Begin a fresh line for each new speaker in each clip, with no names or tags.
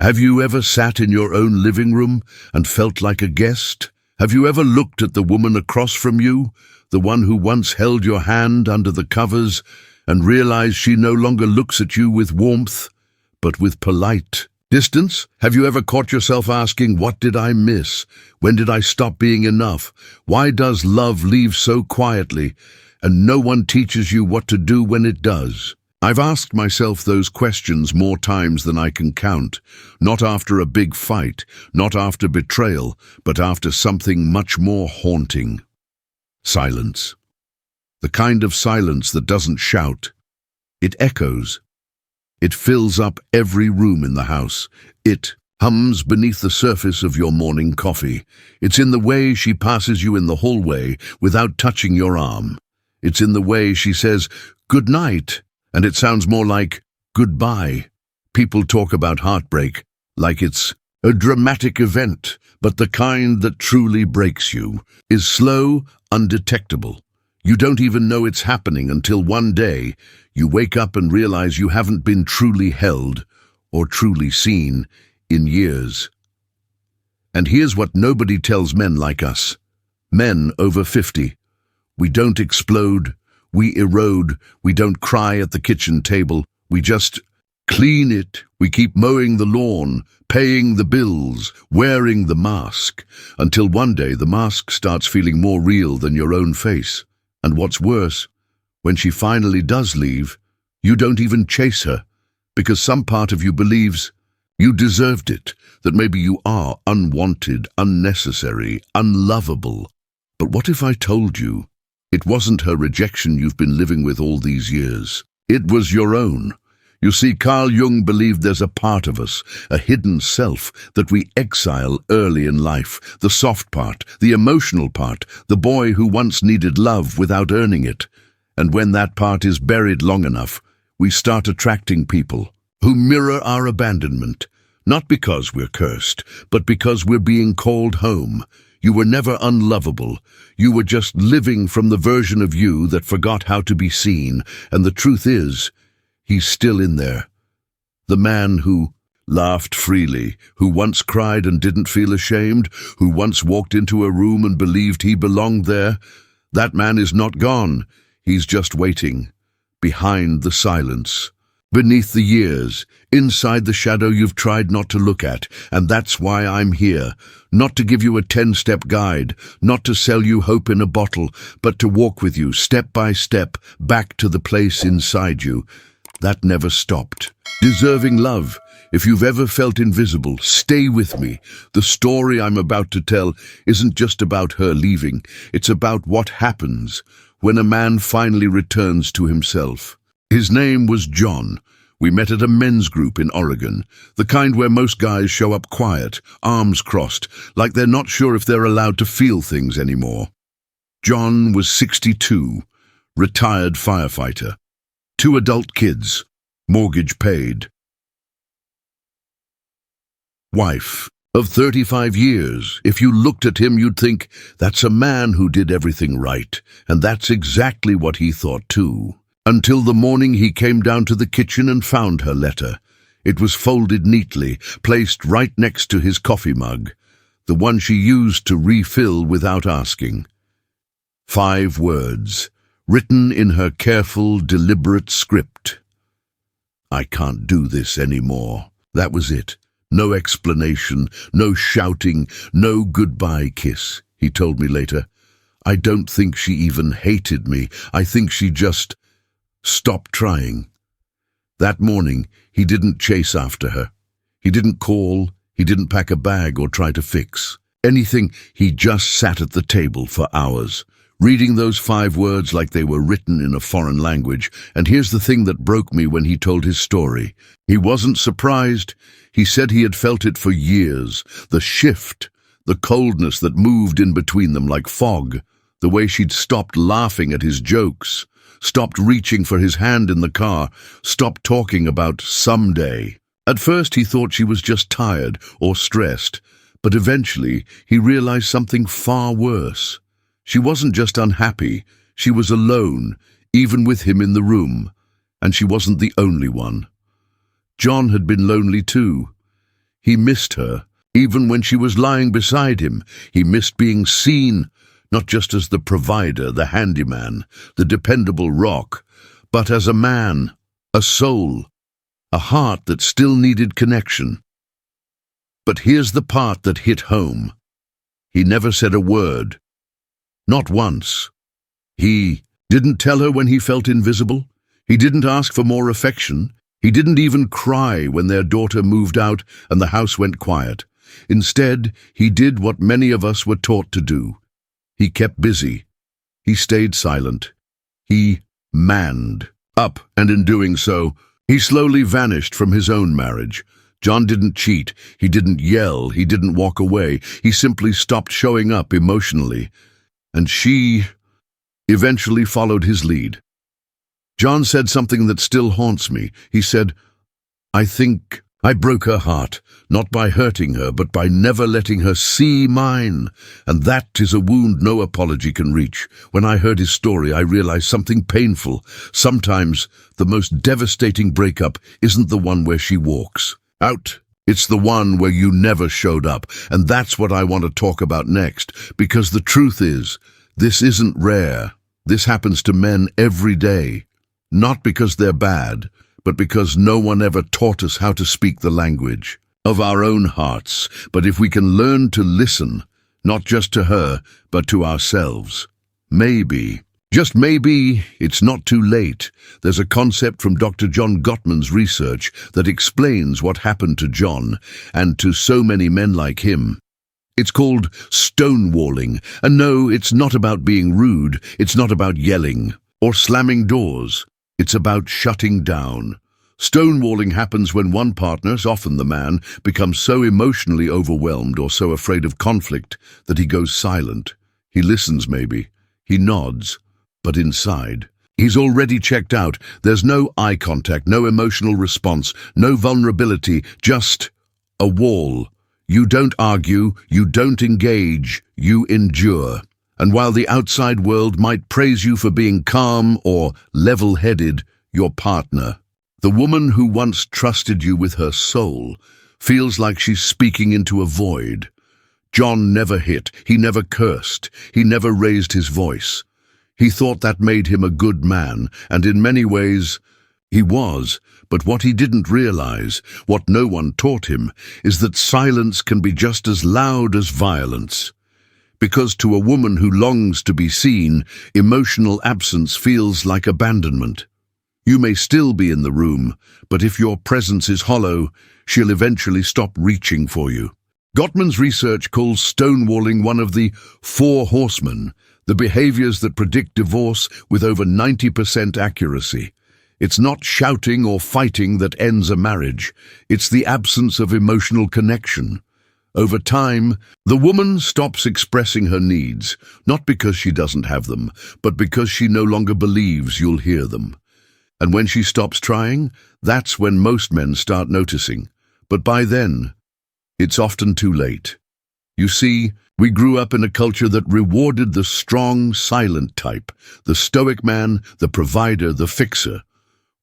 Have you ever sat in your own living room and felt like a guest? Have you ever looked at the woman across from you, the one who once held your hand under the covers, and realized she no longer looks at you with warmth, but with polite distance? Have you ever caught yourself asking, what did I miss? When did I stop being enough? Why does love leave so quietly, and no one teaches you what to do when it does? I've asked myself those questions more times than I can count, not after a big fight, not after betrayal, but after something much more haunting. Silence. The kind of silence that doesn't shout. It echoes. It fills up every room in the house. It hums beneath the surface of your morning coffee. It's in the way she passes you in the hallway without touching your arm. It's in the way she says, "Good night," and it sounds more like goodbye. People talk about heartbreak like it's a dramatic event, but the kind that truly breaks you is slow, undetectable. You don't even know it's happening until one day you wake up and realize you haven't been truly held or truly seen in years. And here's what nobody tells men like us. Men over 50. We don't explode. We erode, we don't cry at the kitchen table, we just clean it. We keep mowing the lawn, paying the bills, wearing the mask, until one day the mask starts feeling more real than your own face. And what's worse, when she finally does leave, you don't even chase her, because some part of you believes you deserved it, that maybe you are unwanted, unnecessary, unlovable. But what if I told you it wasn't her rejection you've been living with all these years? It was your own. You see, Carl Jung believed there's a part of us, a hidden self, that we exile early in life, the soft part, the emotional part, the boy who once needed love without earning it. And when that part is buried long enough, we start attracting people who mirror our abandonment, not because we're cursed, but because we're being called home. You were never unlovable. You were just living from the version of you that forgot how to be seen. And the truth is, he's still in there. The man who laughed freely, who once cried and didn't feel ashamed, who once walked into a room and believed he belonged there, that man is not gone. He's just waiting, behind the silence, beneath the years, inside the shadow you've tried not to look at. And that's why I'm here, not to give you a 10-step guide, not to sell you hope in a bottle, but to walk with you step by step back to the place inside you that never stopped. Deserving love. If you've ever felt invisible, stay with me. The story I'm about to tell isn't just about her leaving. It's about what happens when a man finally returns to himself. His name was John. We met at a men's group in Oregon, the kind where most guys show up quiet, arms crossed, like they're not sure if they're allowed to feel things anymore. John was 62, retired firefighter, 2 adult kids, mortgage paid. Wife of 35 years. If you looked at him, you'd think, that's a man who did everything right, and that's exactly what he thought too. Until the morning he came down to the kitchen and found her letter. It was folded neatly, placed right next to his coffee mug, the one she used to refill without asking. 5 words, written in her careful, deliberate script. "I can't do this anymore." That was it. No explanation, no shouting, no goodbye kiss. He told me later, "I don't think she even hated me. I think she just stopped trying." That morning, he didn't chase after her. He didn't call, he didn't pack a bag or try to fix anything. He just sat at the table for hours, reading those 5 words like they were written in a foreign language. And here's the thing that broke me when he told his story. He wasn't surprised. He said he had felt it for years. The shift, the coldness that moved in between them like fog, the way she'd stopped laughing at his jokes, stopped reaching for his hand in the car, stopped talking about someday. At first he thought she was just tired or stressed, but eventually he realized something far worse. She wasn't just unhappy, she was alone, even with him in the room, and she wasn't the only one. John had been lonely too. He missed her, even when she was lying beside him. He missed being seen, not just as the provider, the handyman, the dependable rock, but as a man, a soul, a heart that still needed connection. But here's the part that hit home. He never said a word. Not once. He didn't tell her when he felt invisible. He didn't ask for more affection. He didn't even cry when their daughter moved out and the house went quiet. Instead, he did what many of us were taught to do. He kept busy. He stayed silent. He manned up, and in doing so, he slowly vanished from his own marriage. John didn't cheat. He didn't yell. He didn't walk away. He simply stopped showing up emotionally. And she eventually followed his lead. John said something that still haunts me. He said, "I think I broke her heart, not by hurting her, but by never letting her see mine. And that is a wound no apology can reach." When I heard his story, I realized something painful. Sometimes the most devastating breakup isn't the one where she walks out. It's the one where you never showed up. And that's what I want to talk about next, because the truth is, this isn't rare. This happens to men every day. Not because they're bad, but because no one ever taught us how to speak the language of our own hearts. But if we can learn to listen, not just to her, but to ourselves, maybe, just maybe, it's not too late. There's a concept from Dr. John Gottman's research that explains what happened to John and to so many men like him. It's called stonewalling. And no, it's not about being rude. It's not about yelling or slamming doors. It's about shutting down. Stonewalling happens when one partner, often the man, becomes so emotionally overwhelmed or so afraid of conflict that he goes silent. He listens maybe. He nods. But inside, he's already checked out. There's no eye contact, no emotional response, no vulnerability, just a wall. You don't argue, you don't engage, you endure. And while the outside world might praise you for being calm or level-headed, your partner, the woman who once trusted you with her soul, feels like she's speaking into a void. John never hit, he never cursed, he never raised his voice. He thought that made him a good man, and in many ways, he was. But what he didn't realize, what no one taught him, is that silence can be just as loud as violence. Because to a woman who longs to be seen, emotional absence feels like abandonment. You may still be in the room, but if your presence is hollow, she'll eventually stop reaching for you. Gottman's research calls stonewalling one of the 4 horsemen, the behaviors that predict divorce with over 90% accuracy. It's not shouting or fighting that ends a marriage. It's the absence of emotional connection. Over time, the woman stops expressing her needs, not because she doesn't have them, but because she no longer believes you'll hear them. And when she stops trying, that's when most men start noticing. But by then, it's often too late. You see, we grew up in a culture that rewarded the strong, silent type, the stoic man, the provider, the fixer.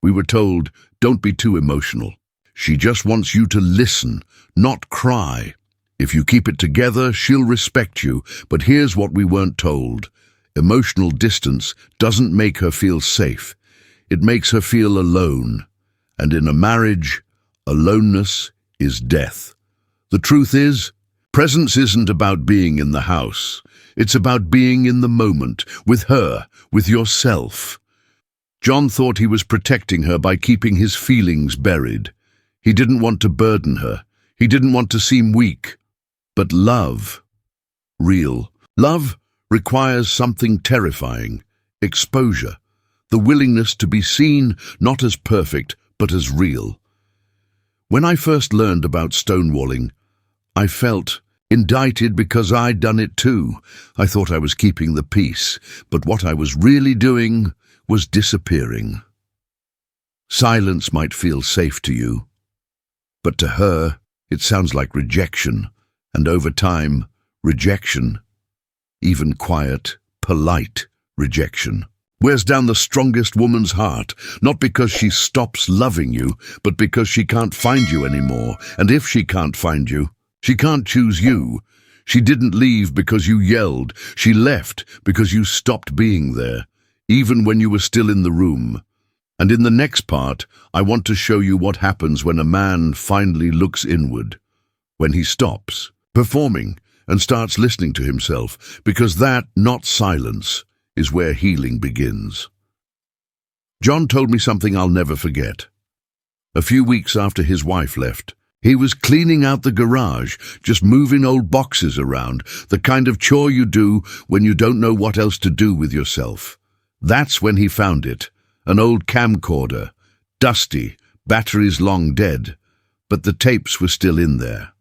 We were told, don't be too emotional. She just wants you to listen, not cry. If you keep it together, she'll respect you. But here's what we weren't told. Emotional distance doesn't make her feel safe. It makes her feel alone. And in a marriage, aloneness is death. The truth is, presence isn't about being in the house. It's about being in the moment, with her, with yourself. John thought he was protecting her by keeping his feelings buried. He didn't want to burden her. He didn't want to seem weak. But love, real love, requires something terrifying: exposure, the willingness to be seen not as perfect, but as real. When I first learned about stonewalling, I felt indicted because I'd done it too. I thought I was keeping the peace, but what I was really doing was disappearing. Silence might feel safe to you, but to her, it sounds like rejection. And over time, rejection, even quiet, polite rejection, wears down the strongest woman's heart, not because she stops loving you, but because she can't find you anymore. And if she can't find you, she can't choose you. She didn't leave because you yelled. She left because you stopped being there, even when you were still in the room. And in the next part, I want to show you what happens when a man finally looks inward, when he stops performing and starts listening to himself, because that, not silence, is where healing begins. John told me something I'll never forget. A few weeks after his wife left, he was cleaning out the garage, just moving old boxes around, the kind of chore you do when you don't know what else to do with yourself. That's when he found it, an old camcorder, dusty, batteries long dead, but the tapes were still in there.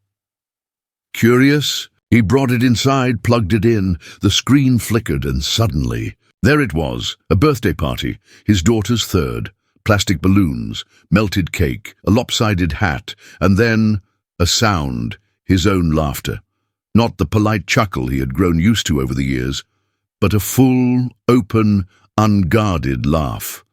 Curious, he brought it inside, plugged it in, the screen flickered, and suddenly, there it was, a birthday party, his daughter's third, plastic balloons, melted cake, a lopsided hat, and then a sound, his own laughter. Not the polite chuckle he had grown used to over the years, but a full, open, unguarded laugh.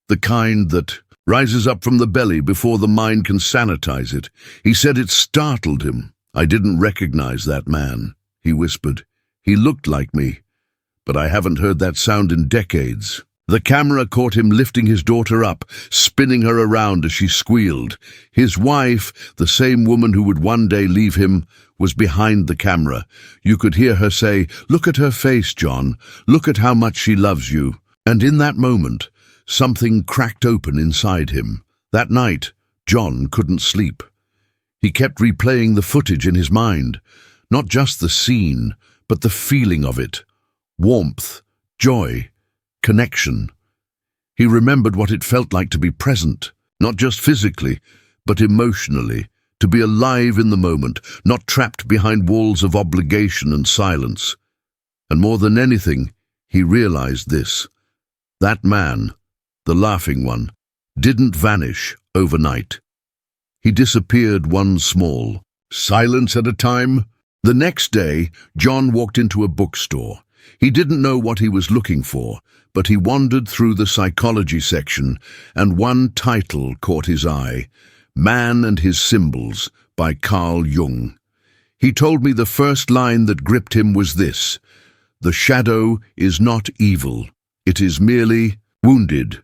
The kind that rises up from the belly before the mind can sanitize it. He said it startled him. "I didn't recognize that man," he whispered. "He looked like me, but I haven't heard that sound in decades." The camera caught him lifting his daughter up, spinning her around as she squealed. His wife, the same woman who would one day leave him, was behind the camera. You could hear her say, "Look at her face, John. Look at how much she loves you." And in that moment, something cracked open inside him. That night, John couldn't sleep. He kept replaying the footage in his mind, not just the scene, but the feeling of it. Warmth, joy, connection. He remembered what it felt like to be present, not just physically, but emotionally, to be alive in the moment, not trapped behind walls of obligation and silence. And more than anything, he realized this. That man, the laughing one, didn't vanish overnight. He disappeared one small, silence at a time. The next day, John walked into a bookstore. He didn't know what he was looking for, but he wandered through the psychology section, and one title caught his eye, Man and His Symbols by Carl Jung. He told me the first line that gripped him was this: "The shadow is not evil, it is merely wounded."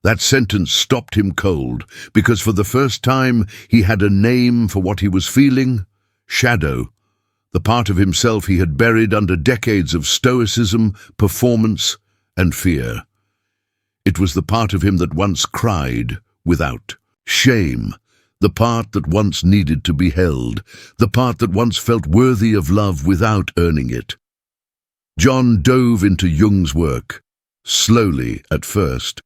That sentence stopped him cold, because for the first time he had a name for what he was feeling: shadow, the part of himself he had buried under decades of stoicism, performance, and fear. It was the part of him that once cried without shame, the part that once needed to be held, the part that once felt worthy of love without earning it. John dove into Jung's work, slowly at first.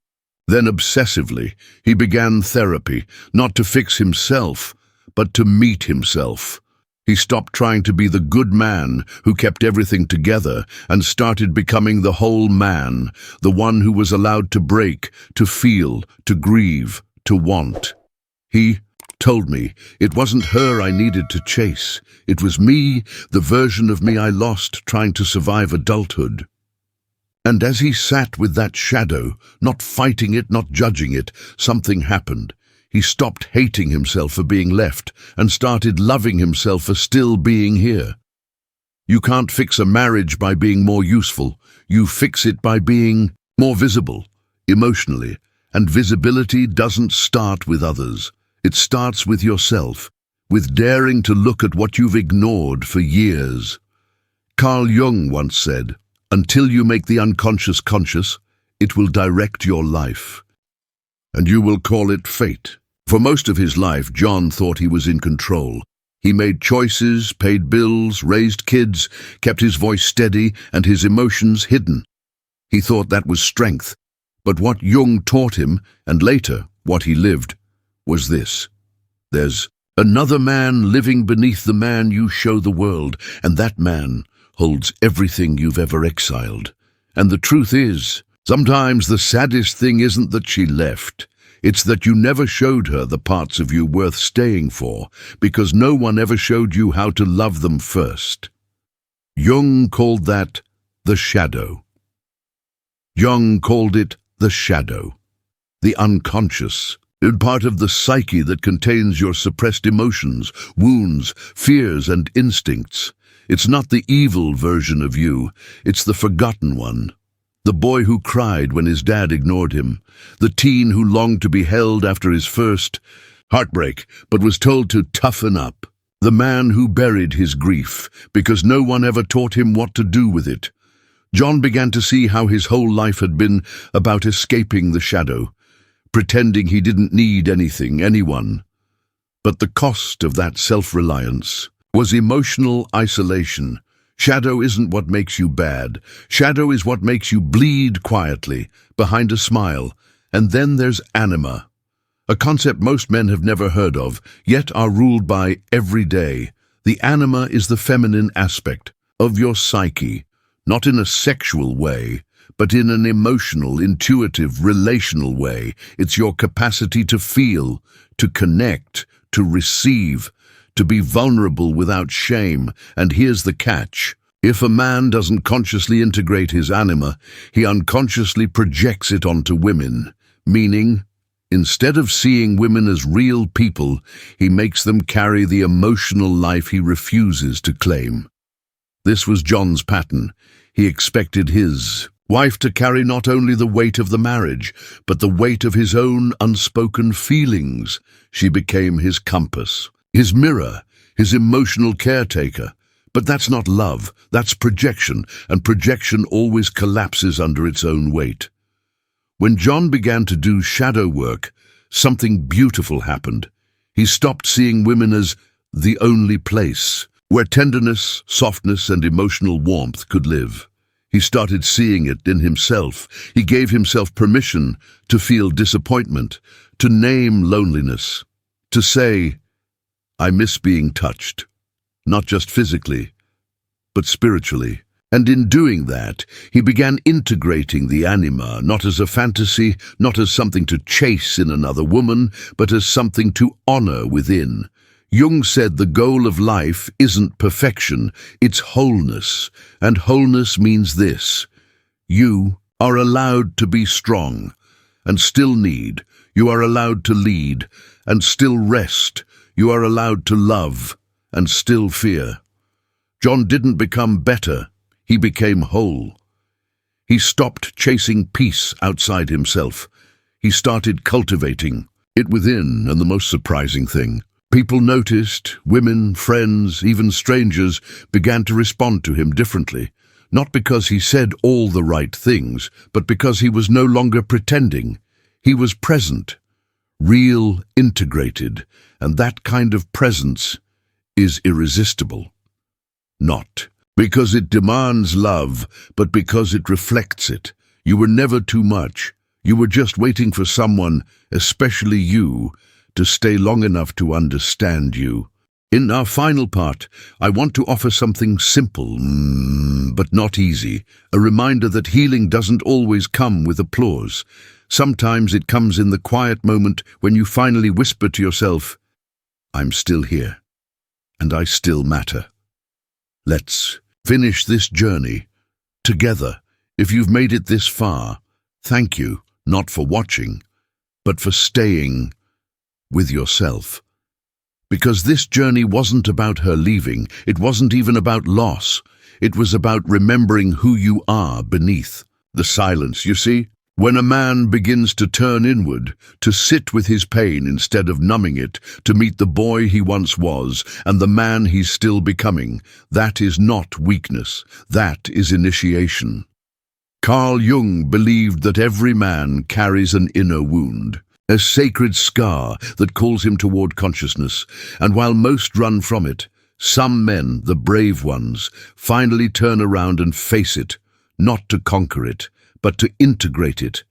Then obsessively, he began therapy, not to fix himself, but to meet himself. He stopped trying to be the good man who kept everything together and started becoming the whole man, the one who was allowed to break, to feel, to grieve, to want. He told me it wasn't her I needed to chase. It was me, the version of me I lost trying to survive adulthood. And as he sat with that shadow, not fighting it, not judging it, something happened. He stopped hating himself for being left and started loving himself for still being here. You can't fix a marriage by being more useful. You fix it by being more visible, emotionally. And visibility doesn't start with others. It starts with yourself, with daring to look at what you've ignored for years. Carl Jung once said, "Until you make the unconscious conscious, it will direct your life. And you will call it fate." For most of his life, John thought he was in control. He made choices, paid bills, raised kids, kept his voice steady and his emotions hidden. He thought that was strength. But what Jung taught him, and later what he lived, was this: there's another man living beneath the man you show the world, and that man holds everything you've ever exiled. And the truth is, sometimes the saddest thing isn't that she left. It's that you never showed her the parts of you worth staying for, because no one ever showed you how to love them first. Jung called that the shadow. Jung called it the shadow, the unconscious, part of the psyche that contains your suppressed emotions, wounds, fears, and instincts. It's not the evil version of you, it's the forgotten one. The boy who cried when his dad ignored him, the teen who longed to be held after his first heartbreak but was told to toughen up, the man who buried his grief because no one ever taught him what to do with it. John began to see how his whole life had been about escaping the shadow, pretending he didn't need anything, anyone. But the cost of that self-reliance was emotional isolation. Shadow isn't what makes you bad. Shadow is what makes you bleed quietly, behind a smile. And then there's anima, a concept most men have never heard of, yet are ruled by every day. The anima is the feminine aspect of your psyche, not in a sexual way, but in an emotional, intuitive, relational way. It's your capacity to feel, to connect, to receive, to be vulnerable without shame. And here's the catch. If a man doesn't consciously integrate his anima, he unconsciously projects it onto women, meaning, instead of seeing women as real people, he makes them carry the emotional life he refuses to claim. This was John's pattern. He expected his wife to carry not only the weight of the marriage, but the weight of his own unspoken feelings. She became his compass, his mirror, his emotional caretaker. But that's not love, that's projection, and projection always collapses under its own weight. When John began to do shadow work, something beautiful happened. He stopped seeing women as the only place where tenderness, softness, and emotional warmth could live. He started seeing it in himself. He gave himself permission to feel disappointment, to name loneliness, to say, "I miss being touched," not just physically, but spiritually. And in doing that, he began integrating the anima, not as a fantasy, not as something to chase in another woman, but as something to honor within. Jung said the goal of life isn't perfection, it's wholeness. And wholeness means this: you are allowed to be strong and still need. You are allowed to lead and still rest. You are allowed to love and still fear. John didn't become better, he became whole. He stopped chasing peace outside himself. He started cultivating it within, and the most surprising thing, people noticed. Women, friends, even strangers began to respond to him differently. Not because he said all the right things, but because he was no longer pretending. He was present, real, integrated, and that kind of presence is irresistible. Not because it demands love, but because it reflects it. You were never too much. You were just waiting for someone, especially you, to stay long enough to understand you. In our final part, I want to offer something simple, but not easy. A reminder that healing doesn't always come with applause. Sometimes it comes in the quiet moment when you finally whisper to yourself, "I'm still here, and I still matter." Let's finish this journey together. If you've made it this far, thank you, not for watching, but for staying with yourself. Because this journey wasn't about her leaving, it wasn't even about loss. It was about remembering who you are beneath the silence, you see? When a man begins to turn inward, to sit with his pain instead of numbing it, to meet the boy he once was and the man he's still becoming, that is not weakness, that is initiation. Carl Jung believed that every man carries an inner wound, a sacred scar that calls him toward consciousness, and while most run from it, some men, the brave ones, finally turn around and face it, not to conquer it, but to integrate it.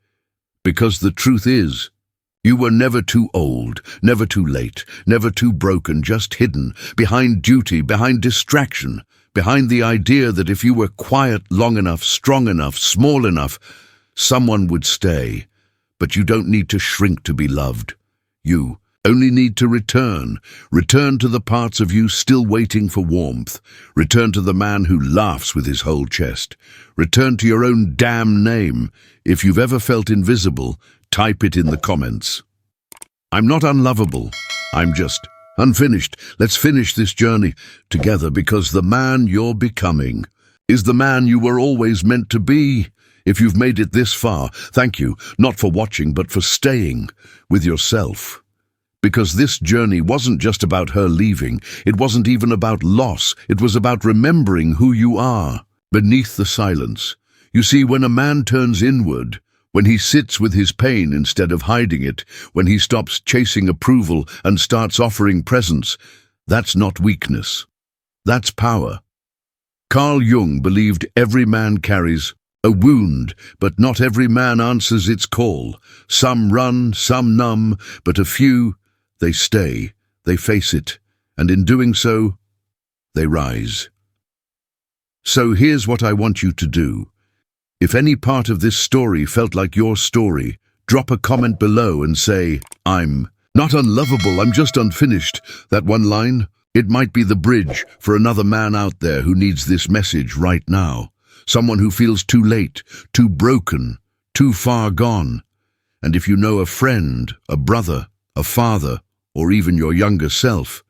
Because the truth is, you were never too old, never too late, never too broken, just hidden, behind duty, behind distraction, behind the idea that if you were quiet long enough, strong enough, small enough, someone would stay. But you don't need to shrink to be loved. You only need to return. Return to the parts of you still waiting for warmth. Return to the man who laughs with his whole chest. Return to your own damn name. If you've ever felt invisible, type it in the comments. I'm not unlovable. I'm just unfinished. Let's finish this journey together, because the man you're becoming is the man you were always meant to be. If you've made it this far, thank you, not for watching, but for staying with yourself. Because this journey wasn't just about her leaving. It wasn't even about loss. It was about remembering who you are beneath the silence. You see, when a man turns inward, when he sits with his pain instead of hiding it, when he stops chasing approval and starts offering presence, that's not weakness. That's power. Carl Jung believed every man carries a wound, but not every man answers its call. Some run, some numb, but a few, they stay, they face it, and in doing so, they rise. So here's what I want you to do. If any part of this story felt like your story, drop a comment below and say, I'm not unlovable, I'm just unfinished. That one line, it might be the bridge for another man out there who needs this message right now. Someone who feels too late, too broken, too far gone. And if you know a friend, a brother, a father, or even your younger self,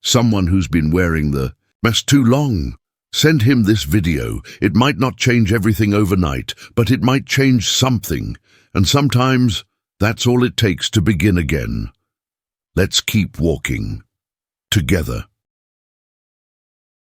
someone who's been wearing the mask too long, send him this video. It might not change everything overnight, but it might change something. And sometimes that's all it takes to begin again. Let's keep walking together.